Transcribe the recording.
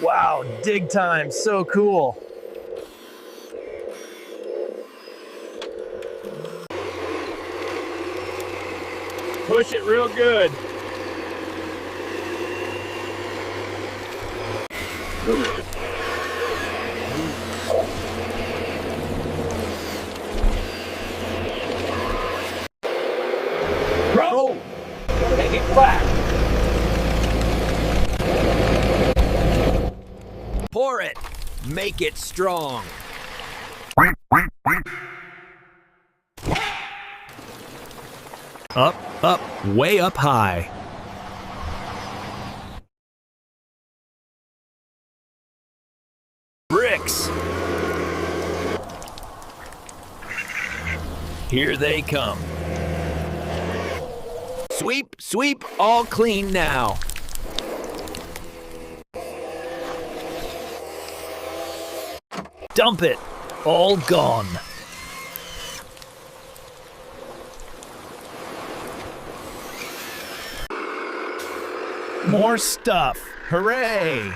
Wow, dig time, so cool. Push it real good. Roll. Make it flat. Pour it. Make it strong. Up, up, way up high. Bricks. Here they come. Sweep, sweep, all clean now. Dump it, all gone. More stuff, hooray!